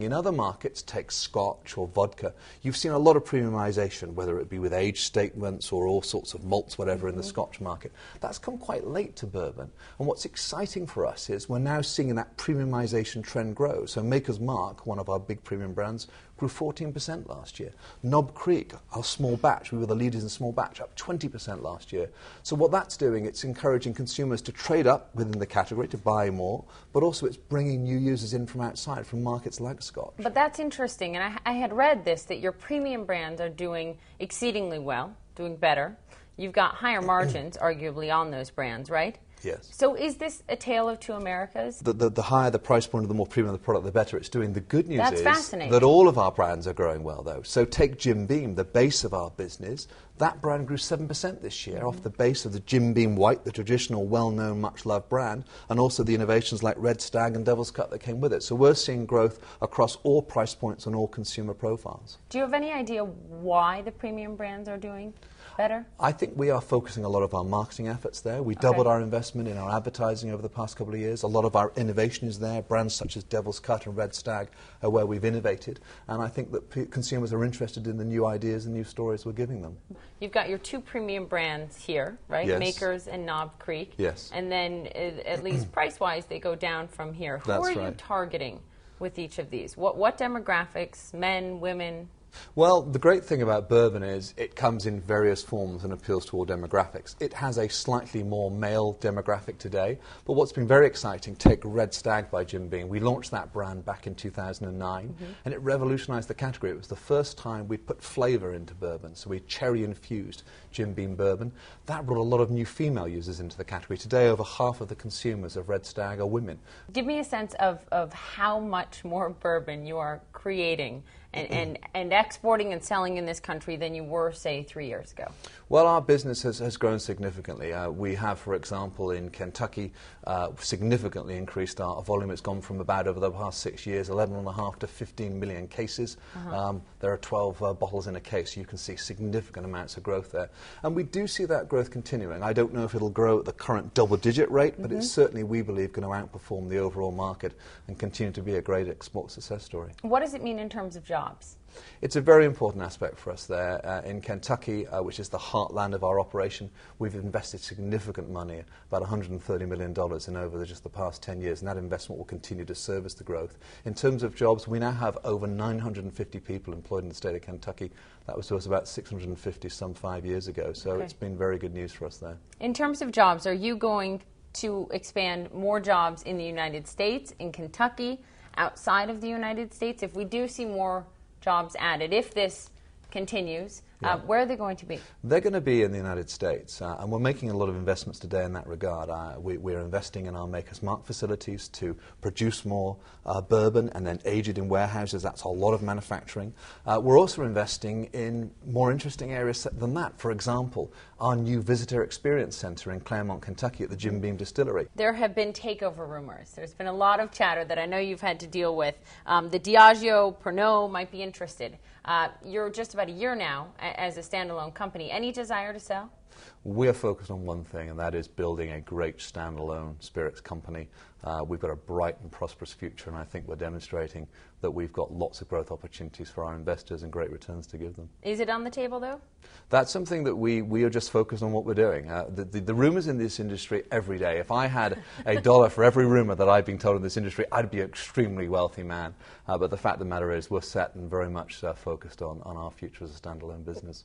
In other markets, take Scotch or vodka, you've seen a lot of premiumization, whether it be with age statements or all sorts of malts, whatever, in the Scotch market. That's come quite late to bourbon. And what's exciting for us is we're now seeing that premiumization trend grow. So Maker's Mark, one of our big premium brands, grew 14% last year. Knob Creek, our small batch, we were the leaders in small batch, up 20% last year. So what that's doing, it's encouraging consumers to trade up within the category, to buy more, but also it's bringing new users in from outside, from markets like Scotch. But that's interesting, and I had read this, that your premium brands are doing exceedingly well, doing better. You've got higher margins, arguably, on those brands, right? Yes. So is this a tale of two Americas? The higher the price point, the more premium the product, the better it's doing. The good news That's is fascinating. that all of our brands are growing well, though. So take Jim Beam, the base of our business. That brand grew 7% this year off the base of the Jim Beam White, the traditional, well-known, much-loved brand, and also the innovations like Red Stag and Devil's Cut that came with it. So we're seeing growth across all price points and all consumer profiles. Do you have any idea why the premium brands are doing better? I think we are focusing a lot of our marketing efforts there. We doubled our investment in our advertising over the past couple of years. A lot of our innovation is there. Brands such as Devil's Cut and Red Stag are where we've innovated. And I think that consumers are interested in the new ideas and new stories we're giving them. You've got your two premium brands here, right? Yes. Makers and Knob Creek. Yes. And then, at least price-wise, they go down from here. Who That's are you right. targeting with each of these? What demographics? Men, women? Well, the great thing about bourbon is it comes in various forms and appeals to all demographics. It has a slightly more male demographic today, but what's been very exciting, take Red Stag by Jim Beam. We launched that brand back in 2009, and it revolutionized the category. It was the first time we put flavor into bourbon, so we cherry-infused Jim Beam bourbon. That brought a lot of new female users into the category. Today, over half of the consumers of Red Stag are women. Give me a sense of how much more bourbon you are creating and exporting and selling in this country than you were, say, 3 years ago. Well, our business has grown significantly. We have, for example, in Kentucky, significantly increased our volume. It's gone from about, over the past 6 years, 11.5 to 15 million cases. There are 12 bottles in a case. You can see significant amounts of growth there. And we do see that growth continuing. I don't know if it'll grow at the current double-digit rate, but it's certainly, we believe, going to outperform the overall market and continue to be a great export success story. What does it mean in terms of jobs? It's a very important aspect for us there. In Kentucky, which is the heartland of our operation, we've invested significant money, about $130 million in over just the past 10 years, and that investment will continue to service the growth. In terms of jobs, we now have over 950 people employed in the state of Kentucky. That was to us about 650 some 5 years ago, so it's been very good news for us there. In terms of jobs, are you going to expand more jobs in the United States, in Kentucky, outside of the United States? If we do see more jobs added, if this continues, where are they going to be? They're going to be in the United States, and we're making a lot of investments today in that regard. We're investing in our Maker's Mark facilities to produce more bourbon and then age it in warehouses. That's a lot of manufacturing. We're also investing in more interesting areas than that. For example, our new visitor experience center in Claremont, Kentucky at the Jim Beam Distillery. There have been takeover rumors. There's been a lot of chatter that I know you've had to deal with. The Diageo, Pernod might be interested. You're just about a year now as a standalone company. Any desire to sell? We're focused on one thing, and that is building a great standalone spirits company. We've got a bright and prosperous future, and I think we're demonstrating that we've got lots of growth opportunities for our investors and great returns to give them. Is it on the table, though? That's something that we are just focused on what we're doing. The rumors in this industry every day. If I had $1 for every rumor that I've been told in this industry, I'd be an extremely wealthy man. But the fact of the matter is we're set and very much focused on our future as a standalone business.